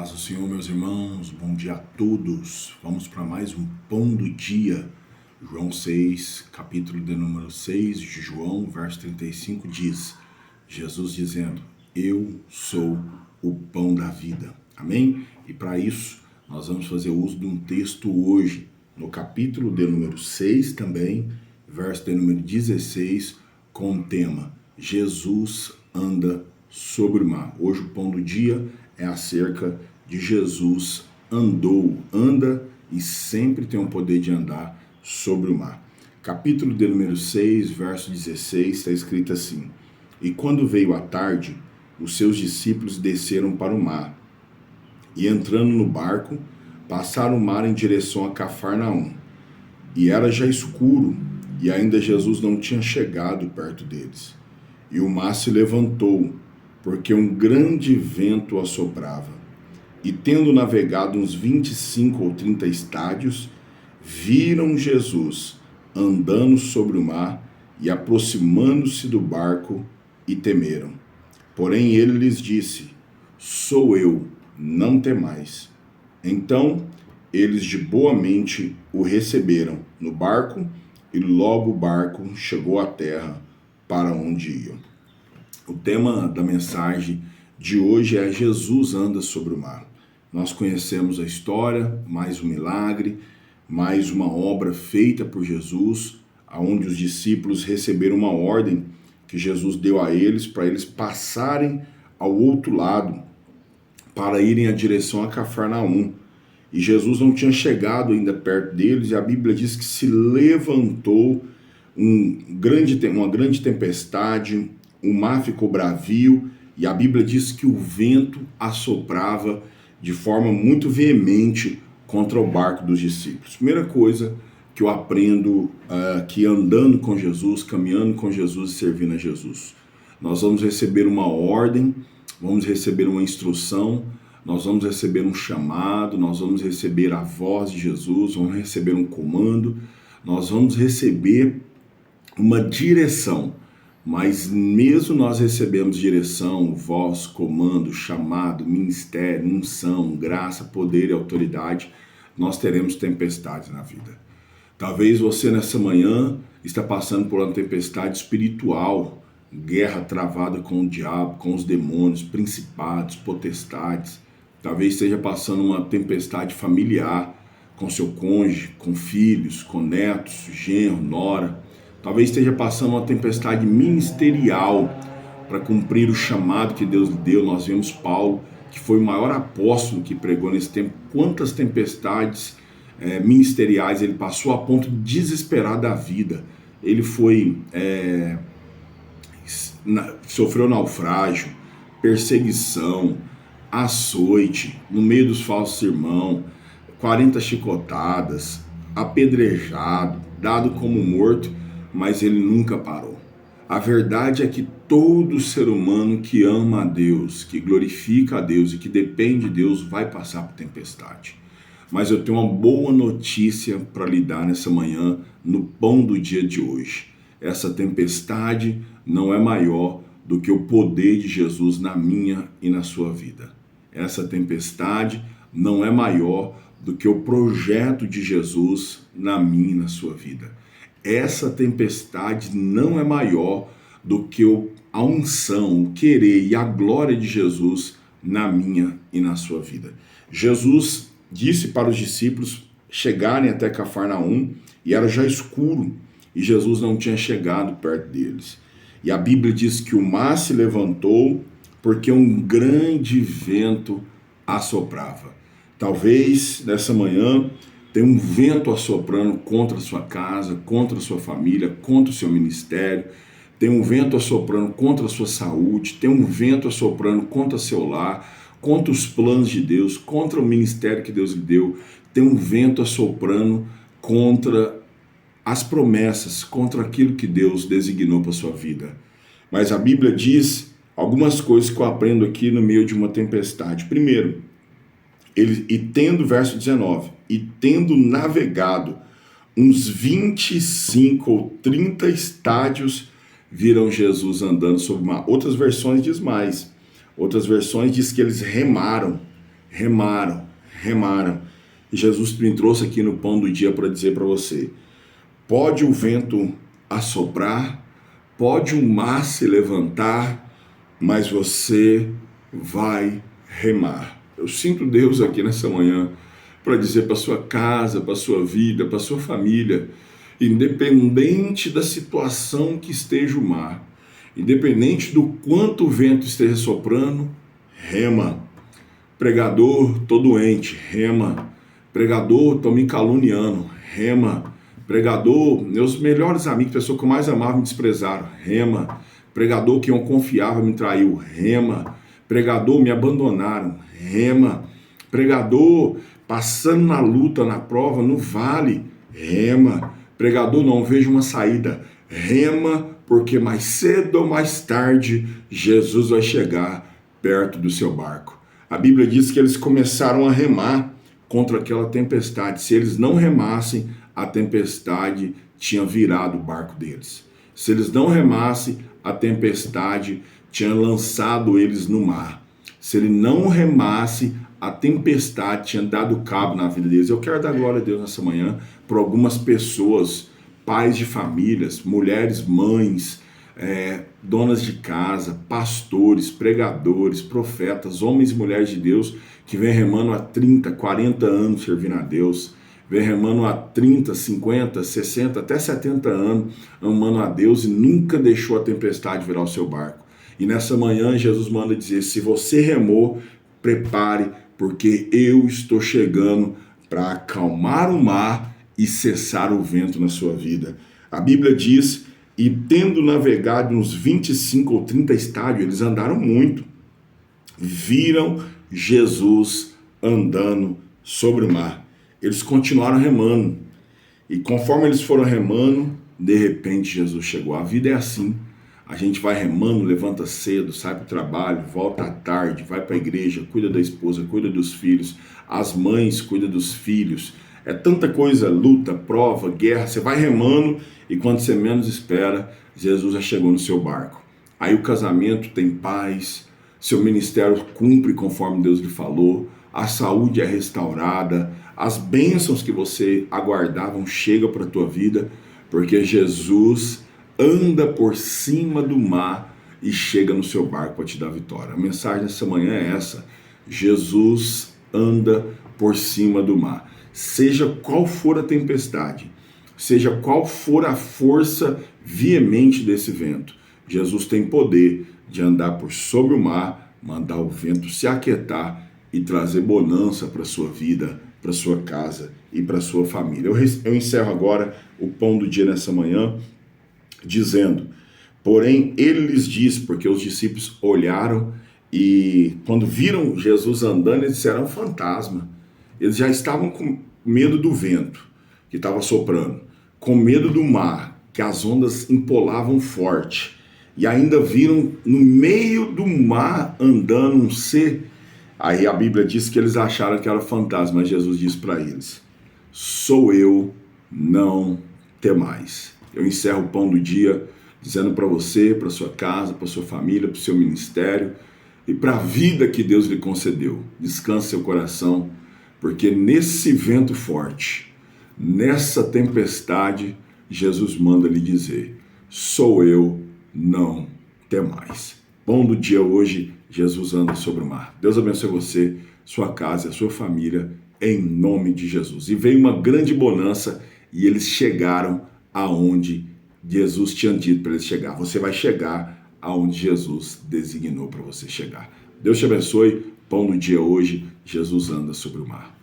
Paz do Senhor, meus irmãos, bom dia a todos. Vamos para mais um pão do dia. João 6, capítulo de número 6 de João, verso 35 diz, Jesus dizendo, eu sou o pão da vida. Amém? E para isso, nós vamos fazer uso de um texto hoje, no capítulo de número 6 também, verso de número 16, com o tema, Jesus anda sobre o mar. Hoje o pão do dia é acerca de Jesus anda e sempre tem o poder de andar sobre o mar. Capítulo de número 6, verso 16, está escrito assim, e quando veio a tarde, os seus discípulos desceram para o mar, e entrando no barco, passaram o mar em direção a Cafarnaum. E era já escuro, e ainda Jesus não tinha chegado perto deles. E o mar se levantou, porque um grande vento assoprava. E tendo navegado uns 25 ou 30 estádios, viram Jesus andando sobre o mar e aproximando-se do barco e temeram. Porém ele lhes disse, sou eu, não temais. Então eles de boa mente o receberam no barco e logo o barco chegou à terra para onde iam. O tema da mensagem de hoje é Jesus anda sobre o mar. Nós conhecemos a história, mais um milagre, mais uma obra feita por Jesus, onde os discípulos receberam uma ordem que Jesus deu a eles para eles passarem ao outro lado, para irem à direção a Cafarnaum. E Jesus não tinha chegado ainda perto deles, e a Bíblia diz que se levantou uma grande tempestade, o mar ficou bravio, e a Bíblia diz que o vento assoprava de forma muito veemente contra o barco dos discípulos. Primeira coisa que eu aprendo aqui andando com Jesus, caminhando com Jesus e servindo a Jesus. Nós vamos receber uma ordem, vamos receber uma instrução, nós vamos receber um chamado, nós vamos receber a voz de Jesus, vamos receber um comando, nós vamos receber uma direção. Mas mesmo nós recebemos direção, voz, comando, chamado, ministério, unção, graça, poder e autoridade, nós teremos tempestades na vida. Talvez você nessa manhã está passando por uma tempestade espiritual, guerra travada com o diabo, com os demônios, principados, potestades. Talvez esteja passando uma tempestade familiar com seu cônjuge, com filhos, com netos, genro, nora. Talvez esteja passando uma tempestade ministerial para cumprir o chamado que Deus lhe deu. Nós vemos Paulo, que foi o maior apóstolo que pregou nesse tempo. Quantas tempestades ministeriais ele passou a ponto de desesperar da vida. Ele sofreu naufrágio, perseguição, açoite, no meio dos falsos irmãos, 40 chicotadas, apedrejado, dado como morto, mas ele nunca parou. A verdade é que todo ser humano que ama a Deus, que glorifica a Deus e que depende de Deus vai passar por tempestade. Mas eu tenho uma boa notícia para lhe dar nessa manhã, no pão do dia de hoje. Essa tempestade não é maior do que o poder de Jesus na minha e na sua vida. Essa tempestade não é maior do que o projeto de Jesus na minha e na sua vida. Essa tempestade não é maior do que a unção, o querer e a glória de Jesus na minha e na sua vida. Jesus disse para os discípulos chegarem até Cafarnaum e era já escuro e Jesus não tinha chegado perto deles. E a Bíblia diz que o mar se levantou porque um grande vento assoprava. Talvez nessa manhã tem um vento assoprando contra a sua casa, contra a sua família, contra o seu ministério. Tem um vento assoprando contra a sua saúde. Tem um vento assoprando contra o seu lar, contra os planos de Deus, contra o ministério que Deus lhe deu. Tem um vento assoprando contra as promessas, contra aquilo que Deus designou para a sua vida. Mas a Bíblia diz algumas coisas que eu aprendo aqui no meio de uma tempestade. Primeiro, verso 19, e tendo navegado uns 25 ou 30 estádios, viram Jesus andando sobre o mar. Outras versões diz mais. Outras versões diz que eles remaram. remaram. E Jesus me trouxe aqui no pão do dia para dizer para você: pode o vento assoprar, pode o mar se levantar, mas você vai remar. Eu sinto Deus aqui nessa manhã para dizer para sua casa, para sua vida, para sua família, independente da situação que esteja o mar, independente do quanto o vento esteja soprando, rema. Pregador, tô doente, rema. Pregador, tô me caluniando, rema. Pregador, meus melhores amigos, pessoas que eu mais amava me desprezaram, rema. Pregador que eu confiava me traiu, rema. Pregador, me abandonaram, rema. Pregador, passando na luta, na prova, no vale, rema. Pregador, não vejo uma saída, rema, porque mais cedo ou mais tarde Jesus vai chegar perto do seu barco. A Bíblia diz que eles começaram a remar contra aquela tempestade. Se eles não remassem, a tempestade tinha virado o barco deles. Se eles não remassem, a tempestade tinha lançado eles no mar. Se ele não remasse, a tempestade tinha dado cabo na vida deles. Eu quero dar glória a Deus nessa manhã por algumas pessoas, pais de famílias, mulheres, mães, donas de casa, pastores, pregadores, profetas, homens e mulheres de Deus que vem remando há 30, 40 anos servindo a Deus, vem remando há 30, 50, 60, até 70 anos amando a Deus e nunca deixou a tempestade virar o seu barco. E nessa manhã Jesus manda dizer: se você remou, prepare, porque eu estou chegando para acalmar o mar e cessar o vento na sua vida. A Bíblia diz: e tendo navegado uns 25 ou 30 estádios, eles andaram muito, viram Jesus andando sobre o mar. Eles continuaram remando. E conforme eles foram remando, de repente Jesus chegou. A vida é assim. A gente vai remando, levanta cedo, sai para o trabalho, volta à tarde, vai para a igreja, cuida da esposa, cuida dos filhos. As mães cuidam dos filhos. É tanta coisa, luta, prova, guerra. Você vai remando e quando você menos espera, Jesus já chegou no seu barco. Aí o casamento tem paz, seu ministério cumpre conforme Deus lhe falou, a saúde é restaurada, as bênçãos que você aguardavam chegam para a tua vida, porque Jesus anda por cima do mar e chega no seu barco para te dar vitória. A mensagem dessa manhã é essa: Jesus anda por cima do mar. Seja qual for a tempestade, seja qual for a força veemente desse vento, Jesus tem poder de andar por sobre o mar, mandar o vento se aquietar e trazer bonança para a sua vida, para a sua casa e para a sua família. Eu encerro agora o pão do dia nessa manhã dizendo: porém ele lhes disse, porque os discípulos olharam e quando viram Jesus andando, eles disseram: é um fantasma. Eles já estavam com medo do vento que estava soprando, com medo do mar, que as ondas empolavam forte, e ainda viram no meio do mar andando um ser. Aí a Bíblia diz que eles acharam que era fantasma, mas Jesus disse para eles: sou eu, não temais. Eu encerro o pão do dia dizendo para você, para sua casa, para sua família, para o seu ministério e para a vida que Deus lhe concedeu. Descanse seu coração, porque nesse vento forte, nessa tempestade, Jesus manda lhe dizer: sou eu, não temais. Pão do dia hoje, Jesus anda sobre o mar. Deus abençoe você, sua casa e a sua família, em nome de Jesus. E veio uma grande bonança e eles chegaram aonde Jesus tinha dito para eles chegar. Você vai chegar aonde Jesus designou para você chegar. Deus te abençoe. Pão do dia hoje, Jesus anda sobre o mar.